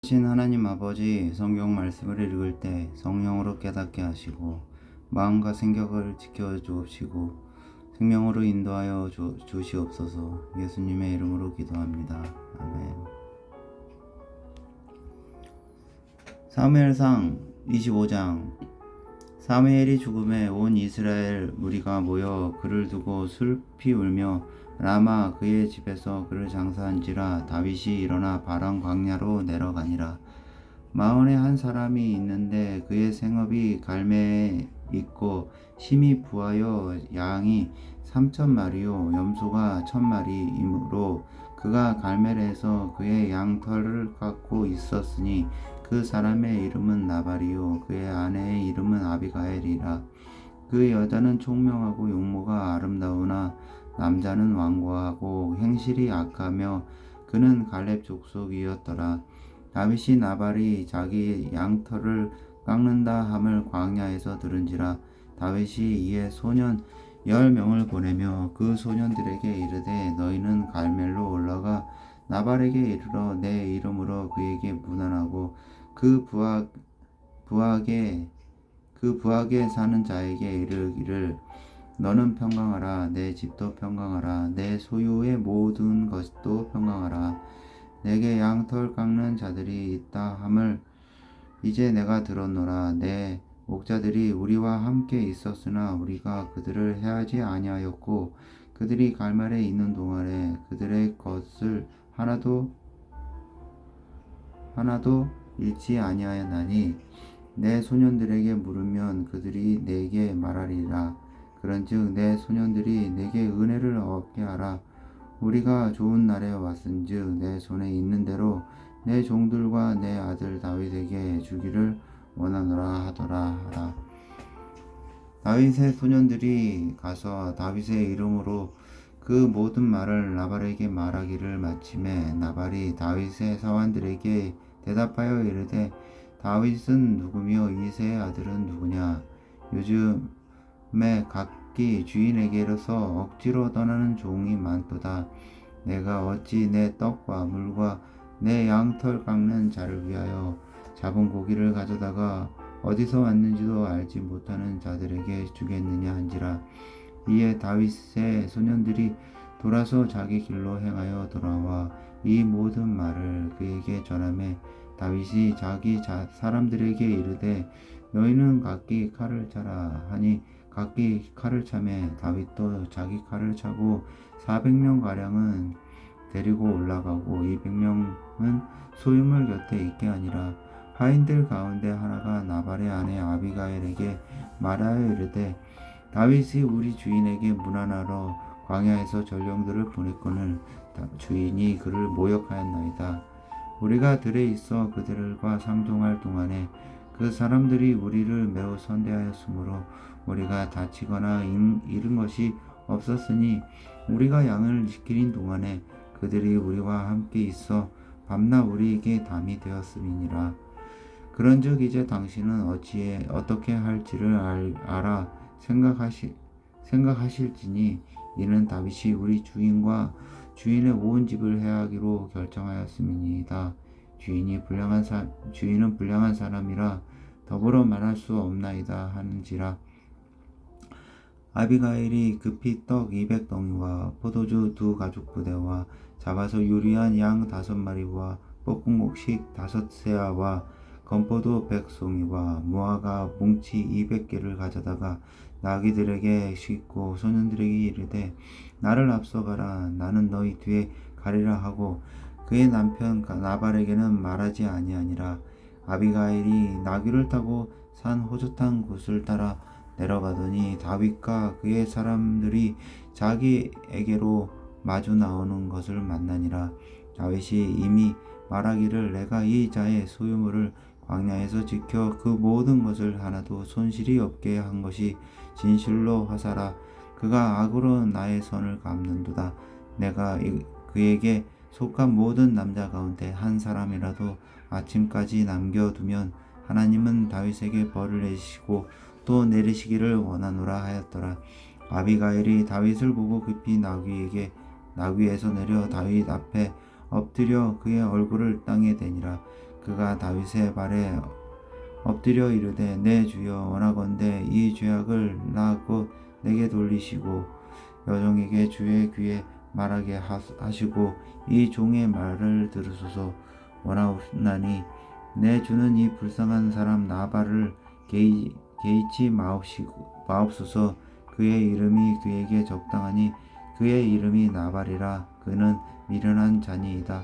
신 하나님 아버지, 성경 말씀을 읽을 때 성령으로 깨닫게 하시고 마음과 생각을 지켜 주옵시고 생명으로 인도하여 주시옵소서. 예수님의 이름으로 기도합니다. 아멘. 사무엘상 25장. 사무엘이 죽음에 온 이스라엘 무리가 모여 그를 두고 슬피 울며 라마 그의 집에서 그를 장사한지라. 다윗이 일어나 바람 광야로 내려가니라. 마흔에 한 사람이 있는데 그의 생업이 갈매에 있고 심히 부하여 양이 3,000마리요 염소가 1,000마리이므로 그가 갈멜에서 그의 양털을 깎고 있었으니 그 사람의 이름은 나발이요 그의 아내의 이름은 아비가엘이라. 그 여자는 총명하고 용모가 아름다우나 남자는 완고하고 행실이 악하며 그는 갈렙 족속이었더라. 다윗이 나발이 자기 양털을 깎는다 함을 광야에서 들은지라. 다윗이 이에 소년 10명을 보내며 그 소년들에게 이르되 너희는 갈멜로 올라가 나발에게 이르러 내 이름으로 그에게 문안하고 그 부하게 사는 자에게 이르기를 너는 평강하라. 내 집도 평강하라. 내 소유의 모든 것도 평강하라. 내게 양털 깎는 자들이 있다 함을 이제 내가 들었노라. 내 목자들이 우리와 함께 있었으나 우리가 그들을 해하지 아니하였고 그들이 갈멜에 있는 동안에 그들의 것을 하나도 잃지 아니하였나니 내 소년들에게 물으면 그들이 내게 말하리라. 그런즉 내 소년들이 내게 은혜를 얻게 하라. 우리가 좋은 날에 왔은즉 내 손에 있는 대로 내 종들과 내 아들 다윗에게 주기를 원하노라 하더라. 다윗의 소년들이 가서 다윗의 이름으로 그 모든 말을 나발에게 말하기를 마침에 나발이 다윗의 사환들에게 대답하여 이르되 다윗은 누구며 이새의 아들은 누구냐? 요즘에 각기 주인에게로서 억지로 떠나는 종이 많도다. 내가 어찌 내 떡과 물과 내 양털 깎는 자를 위하여 잡은 고기를 가져다가 어디서 왔는지도 알지 못하는 자들에게 주겠느냐 한지라. 이에 다윗의 소년들이 돌아서 자기 길로 행하여 돌아와 이 모든 말을 그에게 전하매 다윗이 자기 사람들에게 이르되 너희는 각기 칼을 차라 하니 각기 칼을 차매 다윗도 자기 칼을 차고 400명 가량은 데리고 올라가고 200명은 소유물 곁에 있게 하니라. 하인들 가운데 하나가 나발의 아내 아비가일에게 말하여 이르되 다윗이 우리 주인에게 문안하러 광야에서 전령들을 보냈거늘 주인이 그를 모욕하였나이다. 우리가 들에 있어 그들과 상종할 동안에 그 사람들이 우리를 매우 선대하였으므로 우리가 다치거나 잃은 것이 없었으니 우리가 양을 지키는 동안에 그들이 우리와 함께 있어 밤낮 우리에게 담이 되었음이니라. 그런즉 이제 당신은 어떻게 할지를 알아 생각하실지니 이는 다윗이 우리 주인과 주인의 온 집을 해하기로 결정하였음이니이다. 주인은 불량한 사람이라 더불어 말할 수 없나이다 하는지라. 아비가일이 급히 떡 200덩이와 포도주 2가죽부대와 잡아서 요리한 양 5마리와 볶은 곡식 5세아와 건포도 100송이와 무화과 뭉치 200개를 가져다가 나귀들에게 싣고 소년들에게 이르되 나를 앞서가라. 나는 너희 뒤에 가리라 하고 그의 남편 나발에게는 말하지 아니하니라. 아비가일이 나귀를 타고 산 호젓한 곳을 따라 내려가더니 다윗과 그의 사람들이 자기에게로 마주 나오는 것을 만나니라. 다윗이 이미 말하기를 내가 이 자의 소유물을 광야에서 지켜 그 모든 것을 하나도 손실이 없게 한 것이 진실로 화사라. 그가 악으로 나의 선을 갚는도다. 내가 그에게 속한 모든 남자 가운데 한 사람이라도 아침까지 남겨두면 하나님은 다윗에게 벌을 내리시고 또 내리시기를 원하노라 하였더라. 아비가일이 다윗을 보고 급히 나귀에서 내려 다윗 앞에 엎드려 그의 얼굴을 땅에 대니라. 그가 다윗의 발에 엎드려 이르되 내 주여 원하건대 이 죄악을 나 곧 내게 돌리시고 여종에게 주의 귀에 말하게 하시고 이 종의 말을 들으소서. 원하옵나니 내 주는 이 불쌍한 사람 나발을 개의치 마옵소서. 그의 이름이 그에게 적당하니 그의 이름이 나발이라. 그는 미련한 자니이다.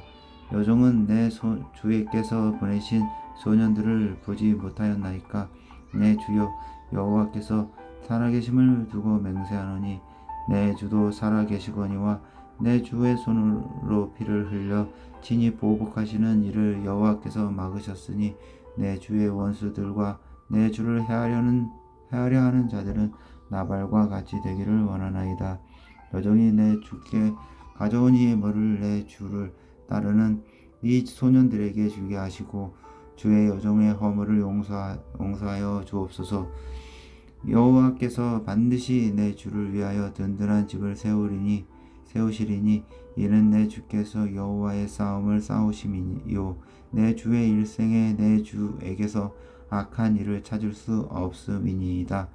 여종은 내 주께서 보내신 소년들을 보지 못하였나이까. 내 주여 여호와께서 살아계심을 두고 맹세하노니 내 주도 살아계시거니와 내 주의 손으로 피를 흘려 친히 보복하시는 이를 여호와께서 막으셨으니 내 주의 원수들과 내 주를 헤아려 하는 자들은 나발과 같이 되기를 원하나이다. 여종이 내 주께 가져온 이 머리를 내 주를 따르는 이 소년들에게 주게 하시고 주의 여종의 허물을 용서하여 주옵소서. 여호와께서 반드시 내 주를 위하여 든든한 집을 세우시리니 이는 내 주께서 여호와의 싸움을 싸우심이요 내 주의 일생에 내 주에게서 악한 일을 찾을 수 없음이니이다.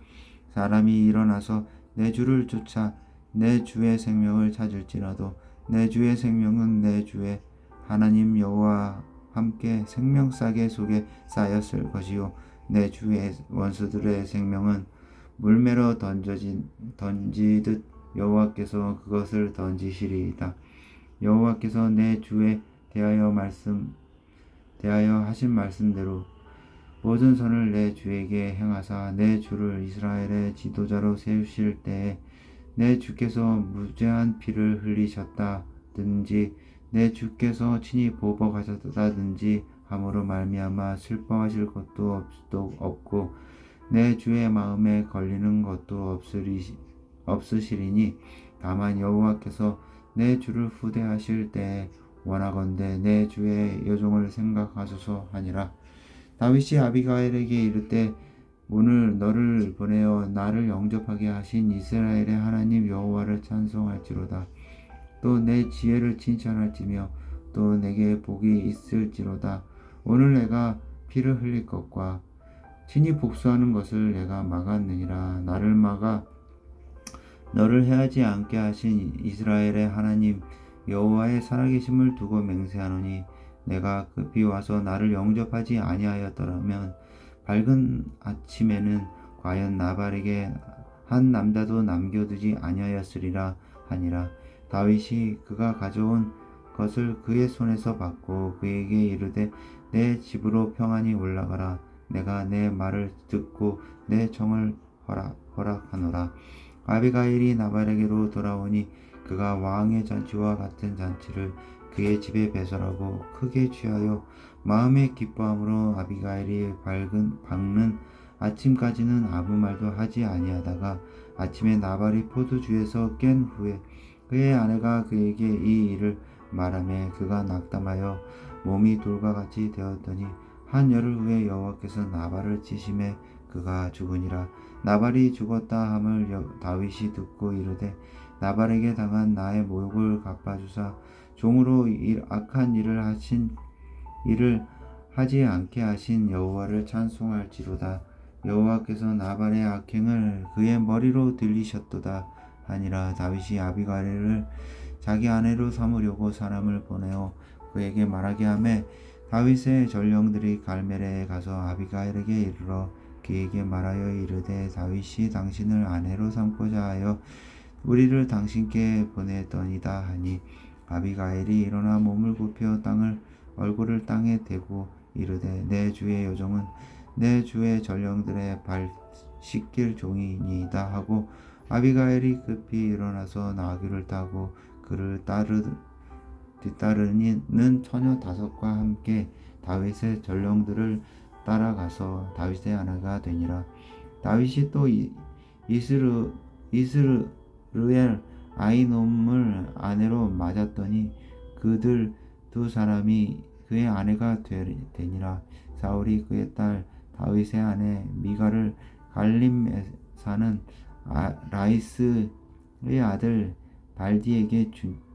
사람이 일어나서 내 주를 쫓아 내 주의 생명을 찾을지라도 내 주의 생명은 내 주의 하나님 여호와와 함께 생명싸개 속에 쌓였을 것이요 내 주의 원수들의 생명은 물매로 던지듯 여호와께서 그것을 던지시리이다. 여호와께서 내 주에 대하여 하신 말씀대로 모든 선을 내 주에게 행하사 내 주를 이스라엘의 지도자로 세우실 때에 내 주께서 무죄한 피를 흘리셨다든지 내 주께서 친히 보복하셨다든지 함으로 말미암아 슬퍼하실 것도 없고 내 주의 마음에 걸리는 것도 없으시리니 다만 여호와께서 내 주를 후대하실 때에 원하건대 내 주의 여종을 생각하소서 하니라. 다윗이 아비가일에게 이르되 오늘 너를 보내어 나를 영접하게 하신 이스라엘의 하나님 여호와를 찬송할지로다. 또 내 지혜를 칭찬할지며 또 내게 복이 있을지로다. 오늘 내가 피를 흘릴 것과 친히 복수하는 것을 내가 막았느니라. 나를 막아 너를 해하지 않게 하신 이스라엘의 하나님 여호와의 살아계심을 두고 맹세하노니 내가 급히 와서 나를 영접하지 아니하였더라면 밝은 아침에는 과연 나발에게 한 남자도 남겨두지 아니하였으리라 하니라. 다윗이 그가 가져온 것을 그의 손에서 받고 그에게 이르되 내 집으로 평안히 올라가라. 내가 내 말을 듣고 내 정을 허락하노라. 아비가일이 나발에게로 돌아오니 그가 왕의 잔치와 같은 잔치를 그의 집에 배설하고 크게 취하여 마음에 기뻐함으로 아비가일이 밝는 아침까지는 아무 말도 하지 아니하다가 아침에 나발이 포도주에서 깬 후에 그의 아내가 그에게 이 일을 말하매 그가 낙담하여 몸이 돌과 같이 되었더니 한 열흘 후에 여호와께서 나발을 치심에 그가 죽으니라. 나발이 죽었다 함을 다윗이 듣고 이르되 나발에게 당한 나의 모욕을 갚아주사 종으로 악한 일을 하지 않게 하신 여호와를 찬송할지로다. 여호와께서 나발의 악행을 그의 머리로 들리셨도다 하니라. 다윗이 아비가일을 자기 아내로 삼으려고 사람을 보내어 그에게 말하게 하매 다윗의 전령들이 갈멜에 가서 아비가일에게 이르러 그에게 말하여 이르되 다윗이 당신을 아내로 삼고자 하여 우리를 당신께 보내더이다 하니 아비가일이 일어나 몸을 굽혀 얼굴을 땅에 대고 이르되 내 주의 여종은 내 주의 전령들의 발 씻길 종이니이다 하고 아비가일이 급히 일어나서 나귀를 타고 그를 뒤따르는 처녀 5과 함께 다윗의 전령들을 따라가서 다윗의 아내가 되니라. 다윗이 또 이스르엘 아히노함을 아내로 맞았더니 그들 두 사람이 그의 아내가 되니라. 사울이 그의 딸 다윗의 아내 미가를 갈림에 사는 라이스의 아들 발디에게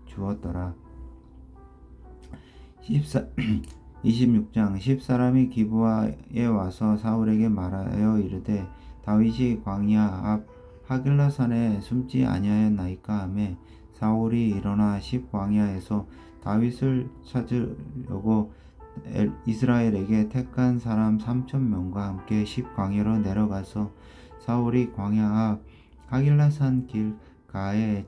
주었더라. 26장 10사람이 기브아에 와서 사울에게 말하여 이르되 다윗이 광야 앞 하길라산에 숨지 아니하였나이까 하매 사울이 일어나 10광야에서 다윗을 찾으려고 이스라엘에게 택한 사람 3,000명과 함께 10광야로 내려가서 사울이 광야 앞 하길라산 길가에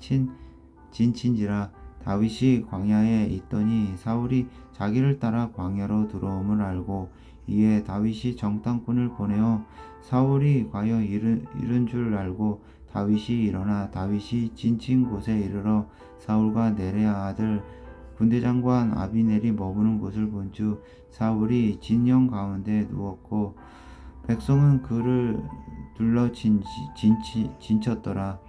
진친지라 다윗이 광야에 있더니 사울이 자기를 따라 광야로 들어옴을 알고 이에 다윗이 정탐꾼을 보내어 사울이 과연 이른 줄 알고 다윗이 일어나 다윗이 진친 곳에 이르러 사울과 네레아 아들 군대장관 아비넬이 머무는 곳을 본즉 사울이 진영 가운데 누웠고 백성은 그를 둘러 진쳤더라.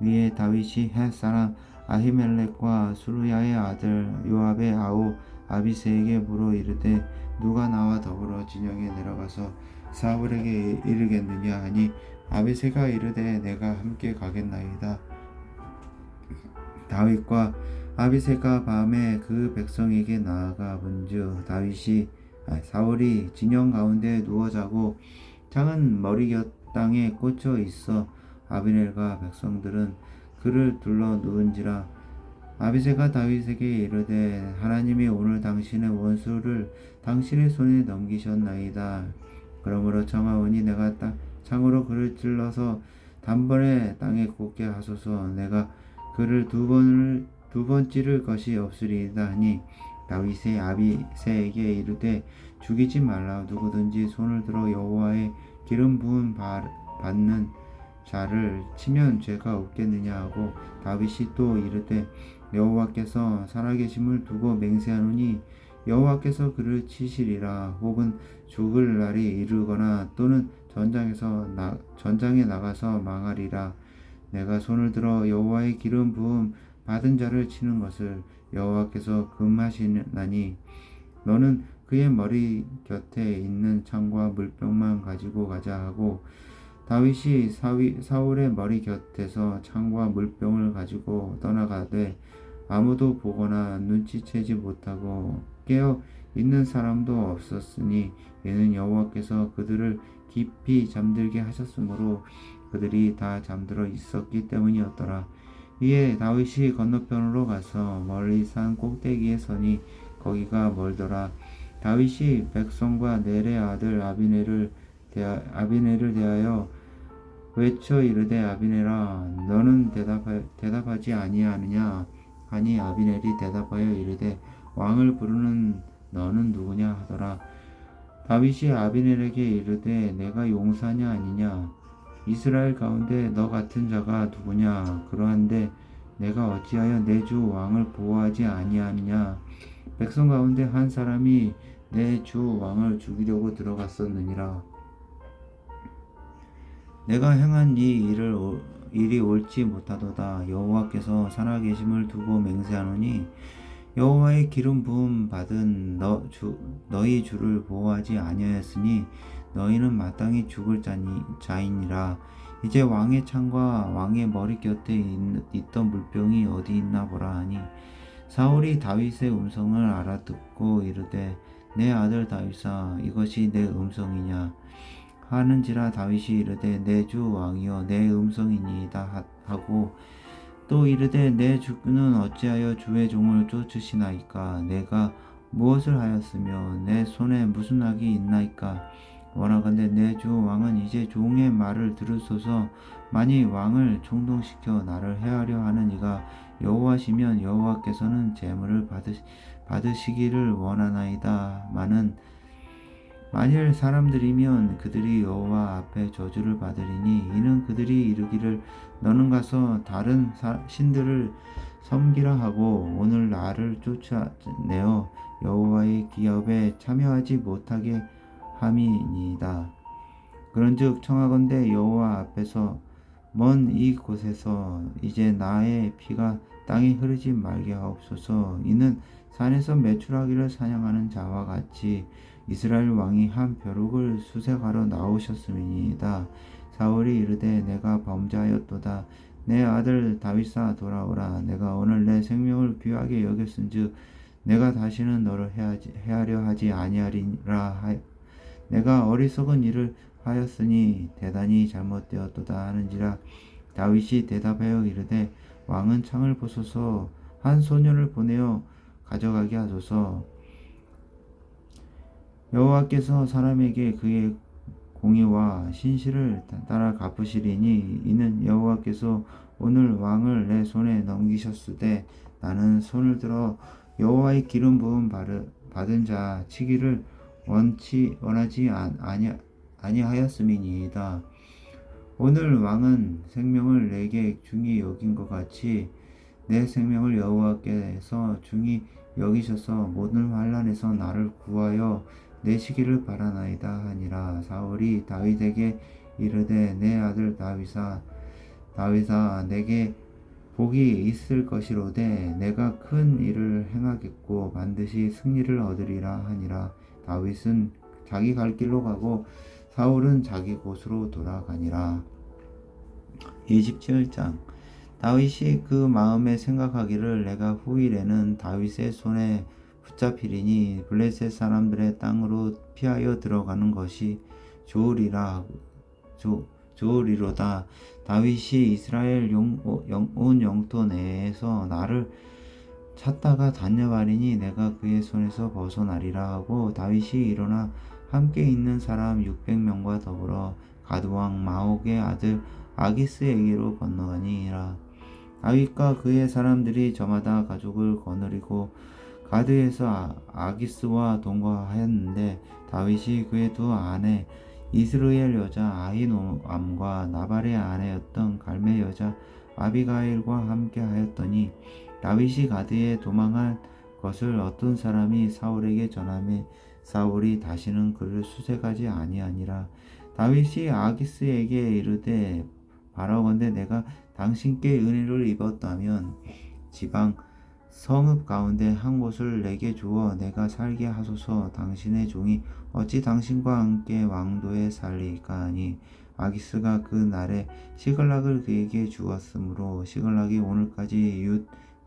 위에 다윗이 헷 사람 아히멜렉과 수루야의 아들 요압의 아우 아비새에게 물어 이르되 누가 나와 더불어 진영에 내려가서 사울에게 이르겠느냐 하니 아비새가 이르되 내가 함께 가겠나이다. 다윗과 아비새가 밤에 그 백성에게 나아가 본즉 사울이 진영 가운데 누워 자고 작은 머리곁 땅에 꽂혀 있어 아비넬과 백성들은 그를 둘러 누운지라. 아비새가 다윗에게 이르되 하나님이 오늘 당신의 원수를 당신의 손에 넘기셨나이다. 그러므로 청하오니 내가 창으로 그를 찔러서 단번에 땅에 꽂게 하소서. 내가 그를 두 번 찌를 것이 없으리이다 하니 다윗의 아비새에게 이르되 죽이지 말라. 누구든지 손을 들어 여호와의 기름 부음 받는 자를 치면 죄가 없겠느냐 하고 다윗이 또 이르되 여호와께서 살아계심을 두고 맹세하노니 여호와께서 그를 치시리라. 혹은 죽을 날이 이르거나 또는 전장에 나가서 망하리라. 내가 손을 들어 여호와의 기름 부음 받은 자를 치는 것을 여호와께서 금하시나니 너는 그의 머리 곁에 있는 창과 물병만 가지고 가자 하고 다윗이 사울의 머리 곁에서 창과 물병을 가지고 떠나가되 아무도 보거나 눈치채지 못하고 깨어 있는 사람도 없었으니 이는 여호와께서 그들을 깊이 잠들게 하셨으므로 그들이 다 잠들어 있었기 때문이었더라. 이에 다윗이 건너편으로 가서 멀리 산 꼭대기에 서니 거기가 멀더라. 다윗이 백성과 넬의 아들 아비넬을 대하여 외쳐 이르되 아비넬아 너는 대답하지 아니하느냐 하니 아비넬이 대답하여 이르되 왕을 부르는 너는 누구냐 하더라. 다윗이 아비넬에게 이르되 내가 용사냐 아니냐 이스라엘 가운데 너 같은 자가 누구냐 그러한데 내가 어찌하여 내 주 왕을 보호하지 아니하느냐 백성 가운데 한 사람이 내 주 왕을 죽이려고 들어갔었느니라. 내가 행한 이 일이 옳지 못하도다. 여호와께서 살아계심을 두고 맹세하노니 여호와의 기름 부음 받은 너희 주를 보호하지 아니하였으니 너희는 마땅히 죽을 자이니라. 이제 왕의 창과 왕의 머리 곁에 있던 물병이 어디 있나 보라 하니 사울이 다윗의 음성을 알아듣고 이르되 내 아들 다윗아 이것이 내 음성이냐 하는지라. 다윗이 이르되 내 주 왕이여 내 음성이니이다 하고 또 이르되 내 주는 어찌하여 주의 종을 쫓으시나이까 내가 무엇을 하였으며 내 손에 무슨 악이 있나이까 원하건대 내 주 왕은 이제 종의 말을 들으소서. 만일 왕을 충동시켜 나를 해하려 하는 이가 여호와시면 여호와께서는 재물을 받으시기를 원하나이다. 만일 사람들이면 그들이 여호와 앞에 저주를 받으리니 이는 그들이 이르기를 너는 가서 다른 신들을 섬기라 하고 오늘 나를 쫓아내어 여호와의 기업에 참여하지 못하게 함이니이다. 그런즉 청하건대 여호와 앞에서 먼 이곳에서 이제 나의 피가 땅에 흐르지 말게 하옵소서. 이는 산에서 메추라기를 사냥하는 자와 같이 이스라엘 왕이 한 벼룩을 수색하러 나오셨음이니이다. 사울이 이르되 내가 범죄하였도다. 내 아들 다윗아 돌아오라. 내가 오늘 내 생명을 귀하게 여겼은즉 내가 다시는 너를 해하려 하지 아니하리라. 내가 어리석은 일을 하였으니 대단히 잘못되었도다 하는지라. 다윗이 대답하여 이르되 왕은 창을 부숴서 한 소년을 보내어 가져가게 하소서. 여호와께서 사람에게 그의 공의와 신실을 따라 갚으시리니 이는 여호와께서 오늘 왕을 내 손에 넘기셨으되 나는 손을 들어 여호와의 기름 부음 받은 자 치기를 원하지 아니하였음이니이다. 오늘 왕은 생명을 내게 중히 여긴 것 같이 내 생명을 여호와께서 중히 여기셔서 모든 환난에서 나를 구하여 내시기를 바라나이다 하니라. 사울이 다윗에게 이르되 내 아들 다윗아 내게 복이 있을 것이로되 내가 큰 일을 행하겠고 반드시 승리를 얻으리라 하니라. 다윗은 자기 갈 길로 가고 사울은 자기 곳으로 돌아가니라. 27장. 다윗이 그 마음에 생각하기를 내가 후일에는 다윗의 손에 붙잡히리니 블레셋 사람들의 땅으로 피하여 들어가는 것이 좋으리로다. 다윗이 이스라엘 온 영토 내에서 나를 찾다가 다녀가리니 내가 그의 손에서 벗어나리라 하고 다윗이 일어나 함께 있는 사람 600명과 더불어 가드왕 마옥의 아들 아기스에게로 건너가니라. 다윗과 그의 사람들이 저마다 가족을 거느리고 가드에서 아기스와 동거하였는데 다윗이 그의 두 아내 이스라엘 여자 아히노암과 나발의 아내였던 갈멜 여자 아비가일과 함께 하였더니 다윗이 가드에 도망한 것을 어떤 사람이 사울에게 전하매 사울이 다시는 그를 수색하지 아니하니라. 다윗이 아기스에게 이르되 바라건대 내가 당신께 은혜를 입었다면 지방 성읍 가운데 한 곳을 내게 주어 내가 살게 하소서. 당신의 종이 어찌 당신과 함께 왕도에 살리까 하니 아기스가 그 날에 시글락을 그에게 주었으므로 시글락이 오늘까지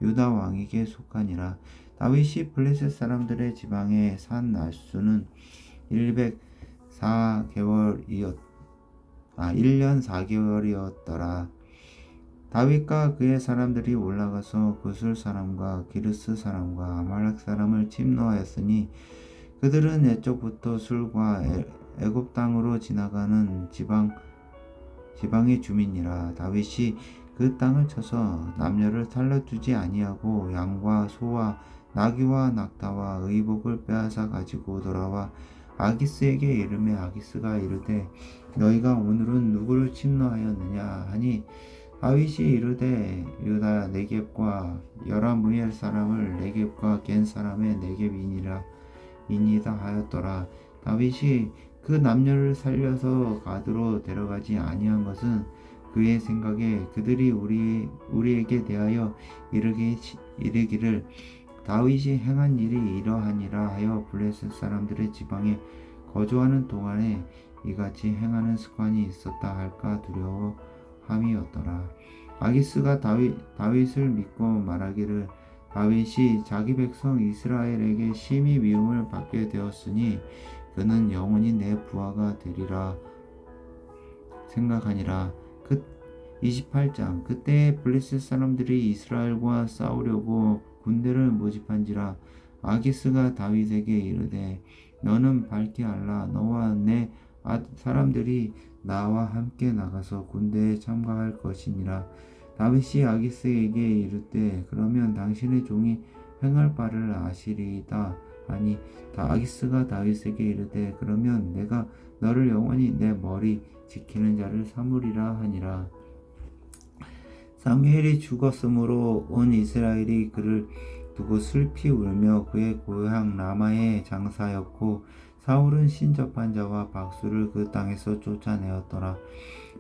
유다 왕에게 속하니라. 다윗이 블레셋 사람들의 지방에 산 날수는 1년 4개월이었더라. 다윗과 그의 사람들이 올라가서 구슬 사람과 기르스 사람과 아말렉 사람을 침노하였으니 그들은 애쪽부터 술과 애굽 땅으로 지나가는 지방의 주민이라. 다윗이 그 땅을 쳐서 남녀를 살려두지 아니하고 양과 소와 나귀와 낙타와 의복을 빼앗아 가지고 돌아와 아기스에게 이르매 아기스가 이르되 너희가 오늘은 누구를 침노하였느냐 하니 다윗이 이르되 유다 네겝과 여라무엘 사람을 네겝과 겐 사람의 네겝이니이다 하였더라. 다윗이 그 남녀를 살려서 가드로 데려가지 아니한 것은 그의 생각에 그들이 우리에게 대하여 이르기를 다윗이 행한 일이 이러하니라 하여 블레셋 사람들의 지방에 거주하는 동안에 이같이 행하는 습관이 있었다 할까 두려워함이었더라. 아기스가 다윗을 믿고 말하기를 다윗이 자기 백성 이스라엘에게 심히 미움을 받게 되었으니 그는 영원히 내 부하가 되리라 생각하니라. 28장. 그때 블레셋 사람들이 이스라엘과 싸우려고 군대를 모집한지라. 아기스가 다윗에게 이르되 너는 밝게 알라. 너와 내 사람들이 나와 함께 나가서 군대에 참가할 것이니라. 다윗이 아기스에게 이르되 그러면 당신의 종이 행할 바를 아시리이다 하니 아기스가 다윗에게 이르되 그러면 내가 너를 영원히 내 머리 지키는 자를 삼으리라 하니라. 사무엘이 죽었으므로 온 이스라엘이 그를 두고 슬피 울며 그의 고향 라마에 장사하였고 사울은 신접한 자와 박수를 그 땅에서 쫓아내었더라.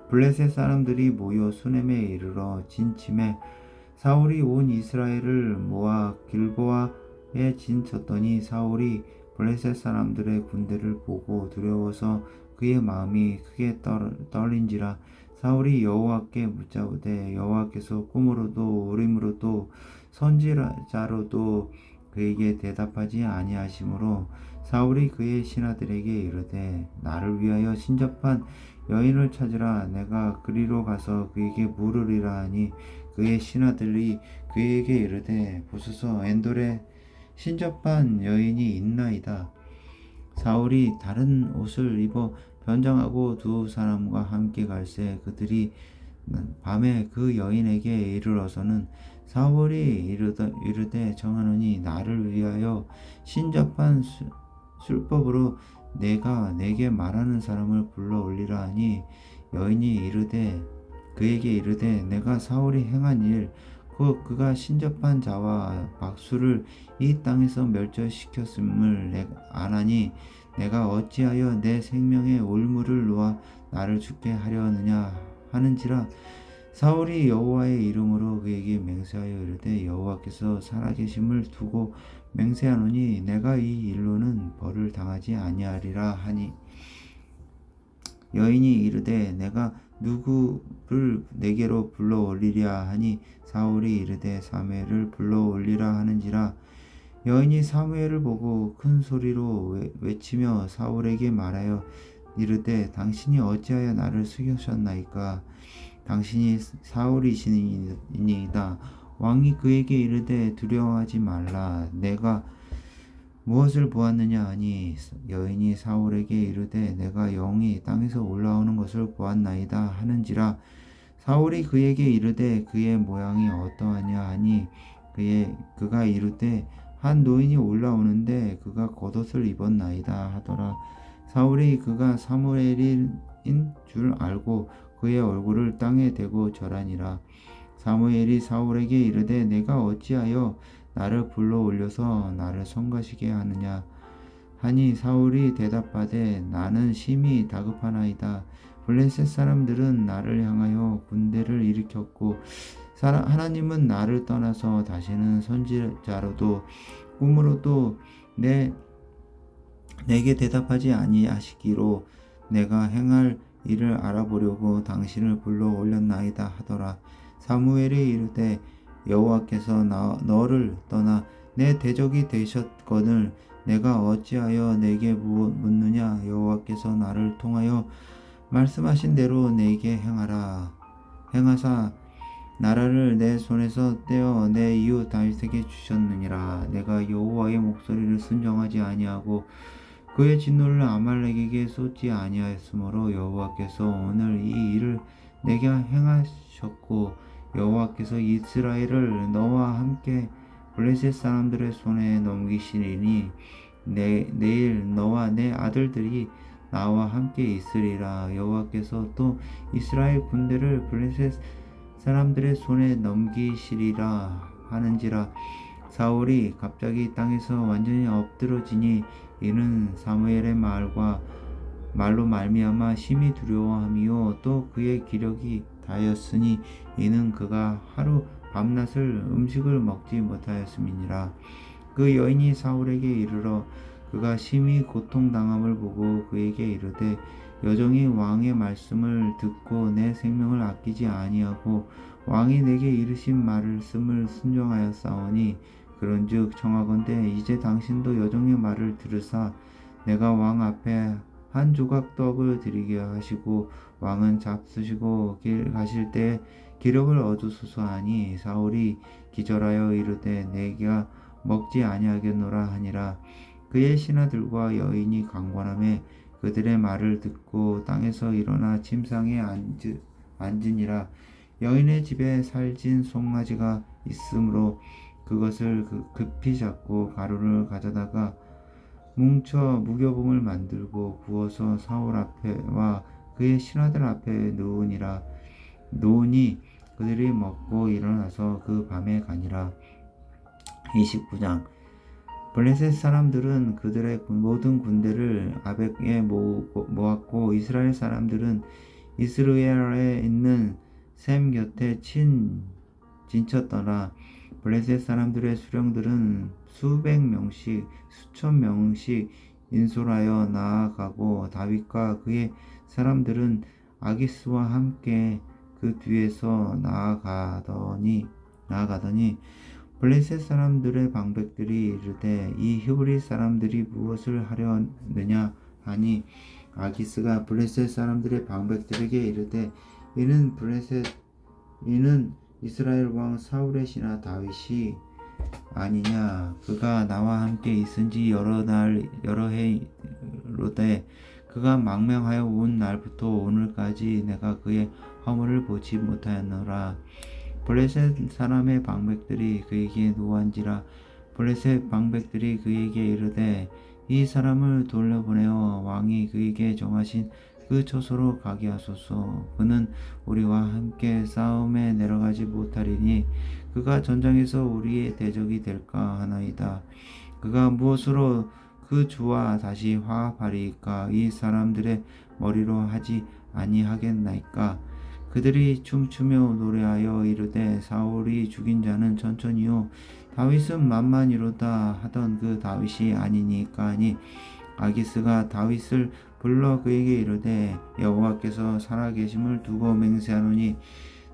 블레셋 사람들이 모여 수넴에 이르러 진침해 사울이 온 이스라엘을 모아 길보아에 진쳤더니 사울이 블레셋 사람들의 군대를 보고 두려워서 그의 마음이 크게 떨린지라. 사울이 여호와께 묻자오되 여호와께서 꿈으로도 우림으로도 선지자로도 그에게 대답하지 아니하시므로 사울이 그의 신하들에게 이르되 나를 위하여 신접한 여인을 찾으라. 내가 그리로 가서 그에게 물으리라 하니 그의 신하들이 그에게 이르되 보소서 엔돌에 신접한 여인이 있나이다. 사울이 다른 옷을 입어 변장하고 두 사람과 함께 갈새 그들이 밤에 그 여인에게 이르러서는 사울이 이르되 정하노니 나를 위하여 신접한 술법으로 내가 내게 말하는 사람을 불러 올리라 하니 여인이 이르되 그에게 이르되 내가 사울이 행한 일 곧 그가 신접한 자와 박수를 이 땅에서 멸절시켰음을 아나니 내가 어찌하여 내 생명의 올무를 놓아 나를 죽게 하려느냐 하는지라. 사울이 여호와의 이름으로 그에게 맹세하여 이르되 여호와께서 살아계심을 두고 맹세하노니 내가 이 일로는 벌을 당하지 아니하리라 하니 여인이 이르되 내가 누구를 내게로 불러 올리랴 하니 사울이 이르되 사무엘을 불러 올리라 하는지라. 여인이 사무엘을 보고 큰 소리로 외치며 사울에게 말하여 이르되 당신이 어찌하여 나를 속이셨나이까. 당신이 사울이시니이다. 왕이 그에게 이르되 두려워하지 말라. 내가 무엇을 보았느냐 하니 여인이 사울에게 이르되 내가 영이 땅에서 올라오는 것을 보았나이다 하는지라. 사울이 그에게 이르되 그의 모양이 어떠하냐 하니 그가 이르되 한 노인이 올라오는데 그가 겉옷을 입었나이다 하더라. 사울이 그가 사무엘인 줄 알고 그의 얼굴을 땅에 대고 절하니라. 사무엘이 사울에게 이르되 내가 어찌하여 나를 불러 올려서 나를 성가시게 하느냐 하니 사울이 대답하되 나는 심히 다급하나이다. 블레셋 사람들은 나를 향하여 군대를 일으켰고 하나님은 나를 떠나서 다시는 선지자로도 꿈으로도 내게 대답하지 아니하시기로 내가 행할 일을 알아보려고 당신을 불러 올렸나이다 하더라. 사무엘이 이르되 여호와께서 너를 떠나 내 대적이 되셨거늘 내가 어찌하여 내게 묻느냐. 여호와께서 나를 통하여 말씀하신 대로 내게 행하사 나라를 내 손에서 떼어 내 이웃 다윗에게 주셨느니라. 내가 여호와의 목소리를 순종하지 아니하고 그의 진노를 아말렉에게 쏟지 아니하였으므로 여호와께서 오늘 이 일을 내게 행하셨고 여호와께서 이스라엘을 너와 함께 블레셋 사람들의 손에 넘기시리니 내일 너와 내 아들들이 나와 함께 있으리라. 여호와께서 또 이스라엘 군대를 블레셋 사람들의 손에 넘기시리라 하는지라. 사울이 갑자기 땅에서 완전히 엎드러지니 이는 사무엘의 말로 말미암아 심히 두려워함이요 또 그의 기력이 다하였으니 이는 그가 하루 밤낮을 음식을 먹지 못하였음이니라. 그 여인이 사울에게 이르러 그가 심히 고통당함을 보고 그에게 이르되 여종이 왕의 말씀을 듣고 내 생명을 아끼지 아니하고 왕이 내게 이르신 말씀을 순종하였사오니 그런즉 청하건대 이제 당신도 여종의 말을 들으사 내가 왕 앞에 한 조각 떡을 드리게 하시고 왕은 잡수시고 길 가실 때 기력을 얻으소서 하니 사울이 기절하여 이르되 내가 먹지 아니하겠노라 하니라. 그의 신하들과 여인이 강권하며 그들의 말을 듣고 땅에서 일어나 침상에 앉으니라. 여인의 집에 살진 송아지가 있으므로 그것을 급히 잡고 가루를 가져다가 뭉쳐 무교봉을 만들고 구워서 사울 앞에와 그의 신하들 앞에 놓으니 그들이 먹고 일어나서 그 밤에 가니라. 29장 블레셋 사람들은 그들의 모든 군대를 아벡에 모았고 이스라엘 사람들은 이스라엘에 있는 셈 곁에 진쳤더라. 블레셋 사람들의 수령들은 수백 명씩 수천 명씩 인솔하여 나아가고 다윗과 그의 사람들은 아기스와 함께 그 뒤에서 나아가더니 블레셋 사람들의 방백들이 이르되 이 히브리 사람들이 무엇을 하려느냐 하니 아기스가 블레셋 사람들의 방백들에게 이르되 이는 이스라엘 왕 사울의 신하 다윗이 아니냐. 그가 나와 함께 있은지 여러 해로되 그가 망명하여 온 날부터 오늘까지 내가 그의 허물을 보지 못하였노라. 블레셋 사람의 방백들이 그에게 노한지라. 블레셋 방백들이 그에게 이르되 이 사람을 돌려보내어 왕이 그에게 정하신 그 처소로 가게 하소서. 그는 우리와 함께 싸움에 내려가지 못하리니 그가 전장에서 우리의 대적이 될까 하나이다. 그가 무엇으로 그 주와 다시 화합하리이까? 이 사람들의 머리로 하지 아니하겠나이까? 그들이 춤추며 노래하여 이르되 사울이 죽인 자는 천천히요 다윗은 만만이로다 하던 그 다윗이 아니니까 하니 아기스가 다윗을 불러 그에게 이르되 여호와께서 살아계심을 두고 맹세하노니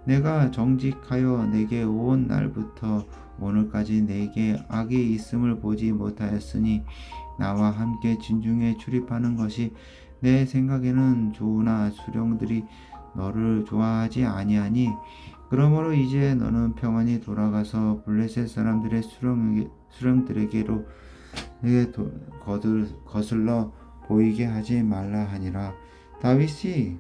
내가 정직하여 내게 온 날부터 오늘까지 내게 악이 있음을 보지 못하였으니 나와 함께 진중에 출입하는 것이 내 생각에는 좋으나 수령들이 너를 좋아하지 아니하니 그러므로 이제 너는 평안히 돌아가서 블레셋 사람들의 수령들에게로 거슬러 보이게 하지 말라 하니라. 다윗이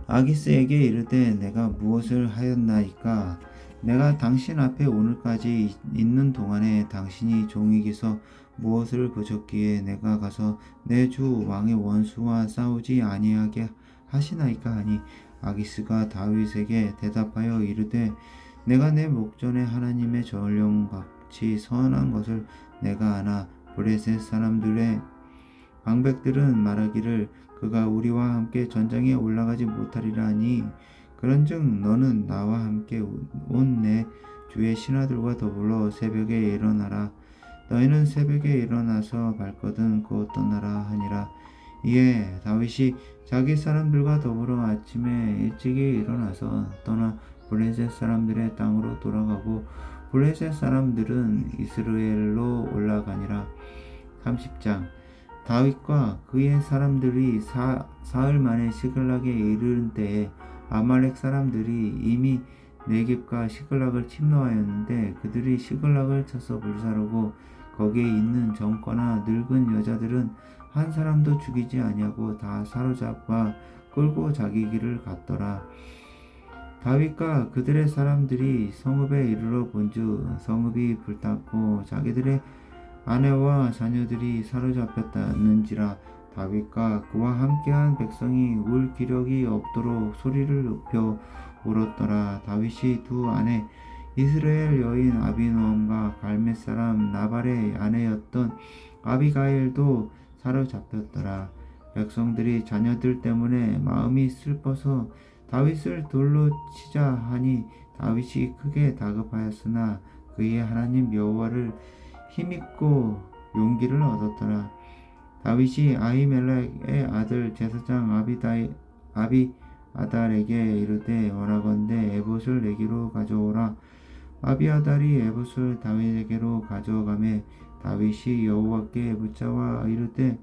아기스에게 이르되 내가 무엇을 하였나이까? 내가 당신 앞에 오늘까지 있는 동안에 당신이 종에게서 무엇을 보셨기에 내가 가서 내 주 왕의 원수와 싸우지 아니하게 하시나이까 하니 아기스가 다윗에게 대답하여 이르되 내가 내 목전에 하나님의 전령같이 선한 것을 내가 아나 블레셋 사람들의 방백들은 말하기를 그가 우리와 함께 전장에 올라가지 못하리라 하니 그런즉 너는 나와 함께 온 내 주의 신하들과 더불어 새벽에 일어나라. 너희는 새벽에 일어나서 발거든 곧 떠나라 하니라. 이에 다윗이 자기 사람들과 더불어 아침에 일찍이 일어나서 떠나 블레셋 사람들의 땅으로 돌아가고 블레셋 사람들은 이스라엘로 올라가니라. 30장 다윗과 그의 사람들이 사흘 만에 시글락에 이르는 때에 아말렉 사람들이 이미 네겝과 시글락을 침노하였는데 그들이 시글락을 쳐서 불사르고 거기에 있는 젊거나 늙은 여자들은 한 사람도 죽이지 아니하고 다 사로잡아 끌고 자기 길을 갔더라. 다윗과 그들의 사람들이 성읍에 이르러 본즉 성읍이 불탔고 자기들의 아내와 자녀들이 사로잡혔다는지라. 다윗과 그와 함께한 백성이 울 기력이 없도록 소리를 높여 울었더라. 다윗이 두 아내 이스라엘 여인 아비노함과 갈멜 사람 나발의 아내였던 아비가일도 사로잡혔더라. 백성들이 자녀들 때문에 마음이 슬퍼서 다윗을 돌로 치자 하니 다윗이 크게 다급하였으나 그의 하나님 여호와를 힘입고 용기를 얻었더라. 다윗이 아히멜렉의 아들 제사장 아비아달에게 이르되 원하건대 에봇을 내게로 가져오라. 아비아달이 에봇을 다윗에게로 가져가매 다윗이 여호와께 묻자와 이르되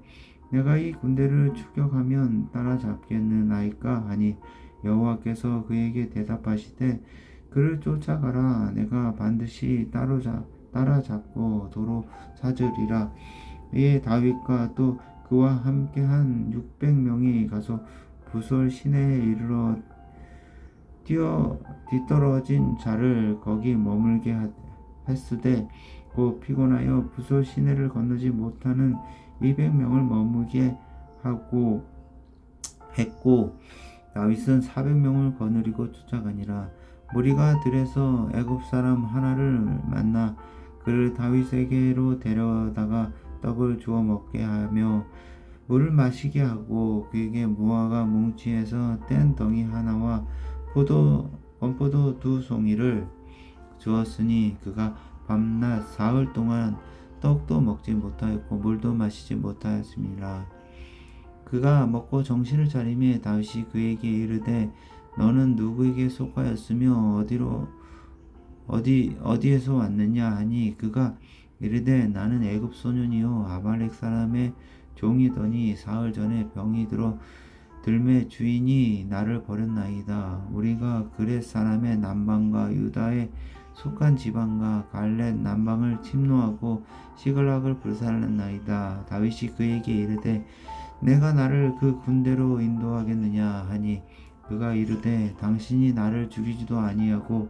내가 이 군대를 추격하면 따라잡겠느나이까 하니 여호와께서 그에게 대답하시되 그를 쫓아가라. 내가 반드시 따라잡고 도로 찾으리라. 이에 다윗과 또 그와 함께한 600명이 가서 부솔 시내에 이르러 뒤떨어진 자를 거기 머물게 했으되 곧 피곤하여 부솔 시내를 건너지 못하는 200명을 머무게 했고 다윗은 400명을 거느리고 쫓아가니라. 무리가 들에서 애굽 사람 하나를 만나 그를 다윗에게로 데려다가 떡을 주어 먹게 하며 물을 마시게 하고 그에게 무화과 뭉치에서 뗀 덩이 하나와 건포도 2송이를 주었으니 그가 밤낮 사흘 동안 떡도 먹지 못하였고 물도 마시지 못하였습니다. 그가 먹고 정신을 차리매 다윗이 그에게 이르되 너는 누구에게 속하였으며 어디에서 왔느냐 하니 그가 이르되 나는 애굽 소년이요 아말렉 사람의 종이더니 사흘 전에 병이 들매 주인이 나를 버렸나이다. 우리가 그렛 사람의 남방과 유다에 속한 지방과 갈렛 남방을 침노하고 시글락을 불살랐나이다. 다윗이 그에게 이르되 내가 나를 그 군대로 인도하겠느냐 하니 그가 이르되 당신이 나를 죽이지도 아니하고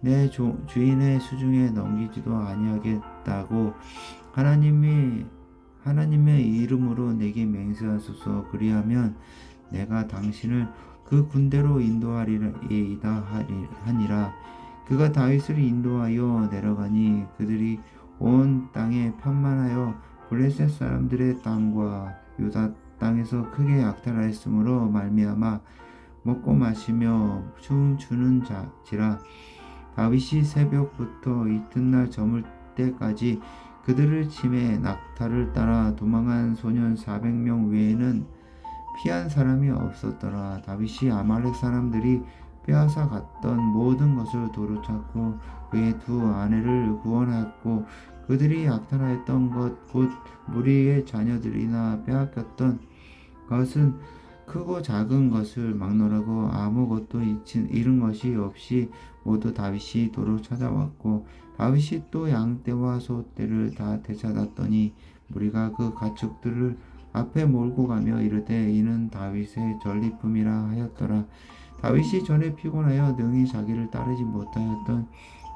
내 주인의 수중에 넘기지도 아니하겠다고 하나님의 이름으로 내게 맹세하소서. 그리하면 내가 당신을 그 군대로 인도하리이다 하니라. 그가 다윗을 인도하여 내려가니 그들이 온 땅에 편만하여 블레셋 사람들의 땅과 유다 땅에서 크게 약탈하였으므로 말미암아 먹고 마시며 춤추는 자지라. 다윗이 새벽부터 이튿날 저물 때까지 그들을 치매 낙타를 따라 도망한 소년 400명 외에는 피한 사람이 없었더라. 다윗이 아말렉 사람들이 빼앗아 갔던 모든 것을 도로 찾고 그의 두 아내를 구원하였고 그들이 약탈하였던 것 곧 무리의 자녀들이나 빼앗겼던 것은 크고 작은 것을 막론하고 아무것도 잃은 것이 없이 모두 다윗이 도로 찾아왔고 다윗이 또 양떼와 소떼를 다 되찾았더니 무리가 그 가축들을 앞에 몰고 가며 이르되 이는 다윗의 전리품이라 하였더라. 다윗이 전에 피곤하여 능히 자기를 따르지 못하였던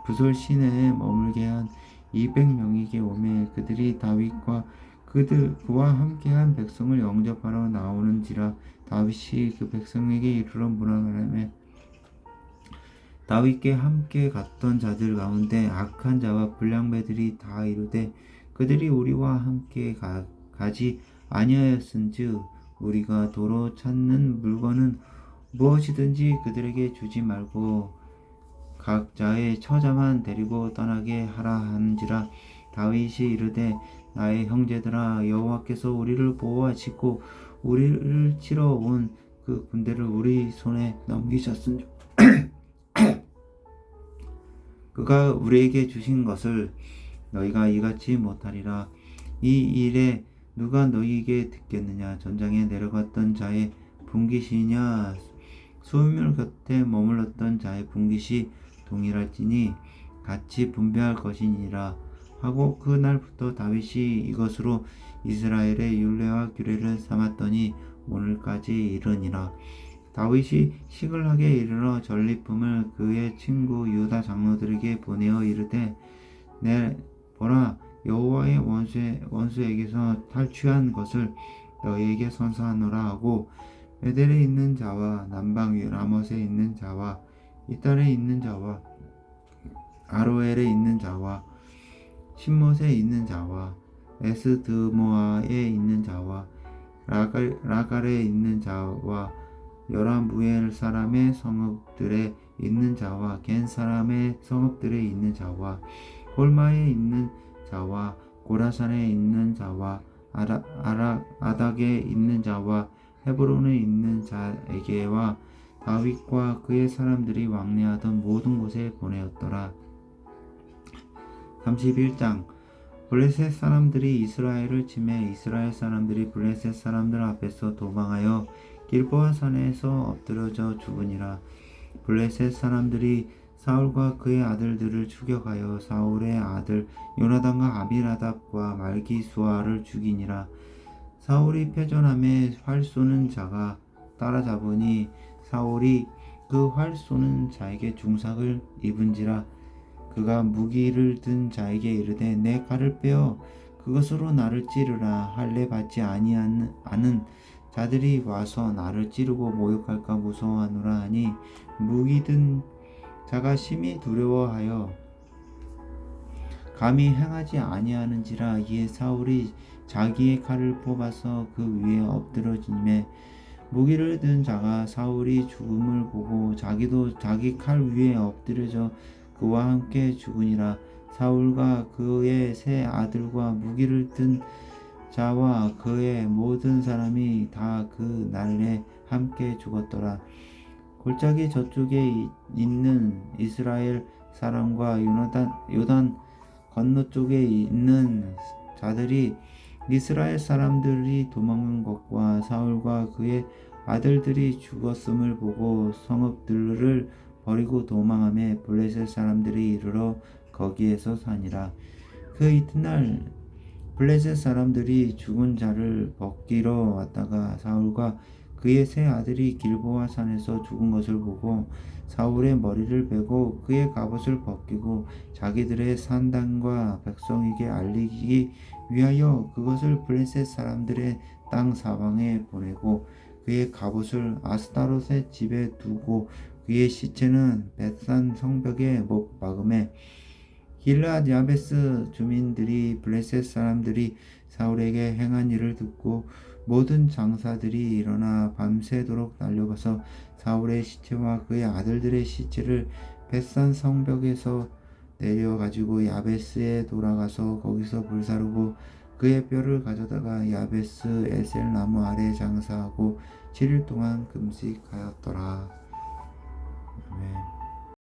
부솔 시내에 머물게 한 200명에게 오매 그들이 다윗과 그와 함께한 백성을 영접하러 나오는지라. 다윗이 그 백성에게 이르러 문하매 다윗께 함께 갔던 자들 가운데 악한 자와 불량배들이 다 이르되 그들이 우리와 함께 가지 아니하였은즉 우리가 도로 찾는 물건은 무엇이든지 그들에게 주지 말고 각자의 처자만 데리고 떠나게 하라 하는지라. 다윗이 이르되 나의 형제들아 여호와께서 우리를 보호하시고 우리를 치러 온 그 군대를 우리 손에 넘기셨은즉 그가 우리에게 주신 것을 너희가 이같이 못하리라. 이 일에 누가 너희에게 듣겠느냐. 전장에 내려갔던 자의 분깃이냐 수물 곁에 머물렀던 자의 분깃이 동일할지니 같이 분배할 것이니라 하고 그날부터 다윗이 이것으로 이스라엘의 율례와 규례를 삼았더니 오늘까지 이르니라. 다윗이 시글락에 이르러 전리품을 그의 친구 유다 장로들에게 보내어 이르되 보라 여호와의 원수에게서 탈취한 것을 너희에게 선서하노라 하고 베델에 있는 자와 남방 라못에 있는 자와 이달에 있는 자와 아로엘에 있는 자와 신못에 있는 자와 에스드모아에 있는 자와 라갈에 있는 자와 여라무엘 사람의 성읍들에 있는 자와 겐 사람의 성읍들에 있는 자와 홀마에 있는 자와 고라산에 있는 자와 아닥에 있는 자와 헤브론에 있는 자에게와 다윗과 그의 사람들이 왕래하던 모든 곳에 보내었더라. 31장 블레셋 사람들이 이스라엘을 치매 이스라엘 사람들이 블레셋 사람들 앞에서 도망하여 길보아 산에서 엎드러져 죽으니라. 블레셋 사람들이 사울과 그의 아들들을 추격하여 사울의 아들 요나단과 아비나답과 말기수아를 죽이니라. 사울이 패전함에 활 쏘는 자가 따라잡으니 사울이 그 활 쏘는 자에게 중상을 입은지라. 그가 무기를 든 자에게 이르되 내 칼을 빼어 그것으로 나를 찌르라. 할례 받지 아니하는 자들이 와서 나를 찌르고 모욕할까 무서워하노라 하니 무기 든 자가 심히 두려워하여 감히 행하지 아니하는지라. 이에 사울이 자기의 칼을 뽑아서 그 위에 엎드러지매 무기를 든 자가 사울이 죽음을 보고 자기도 자기 칼 위에 엎드려져 그와 함께 죽으니라. 사울과 그의 세 아들과 무기를 든 자와 그의 모든 사람이 다 그 날에 함께 죽었더라. 골짜기 저쪽에 있는 이스라엘 사람과 요단 건너쪽에 있는 자들이 이스라엘 사람들이 도망한 것과 사울과 그의 아들들이 죽었음을 보고 성읍들을 버리고 도망하며 블레셋 사람들이 이르러 거기에서 사니라. 그 이튿날 블레셋 사람들이 죽은 자를 벗기러 왔다가 사울과 그의 세 아들이 길보아 산에서 죽은 것을 보고 사울의 머리를 베고 그의 갑옷을 벗기고 자기들의 산당과 백성에게 알리기 위하여 그것을 블레셋 사람들의 땅 사방에 보내고 그의 갑옷을 아스타롯의 집에 두고 그의 시체는 벳산 성벽에 못 박음에 길르앗 야베스 주민들이 블레셋 사람들이 사울에게 행한 일을 듣고 모든 장사들이 일어나 밤새도록 달려가서 사울의 시체와 그의 아들들의 시체를 벳산 성벽에서 내려 가지고 야베스에 돌아가서 거기서 불사르고 그의 뼈를 가져다가 야베스 에셀 나무 아래 장사하고 7일 동안 금식하였더라.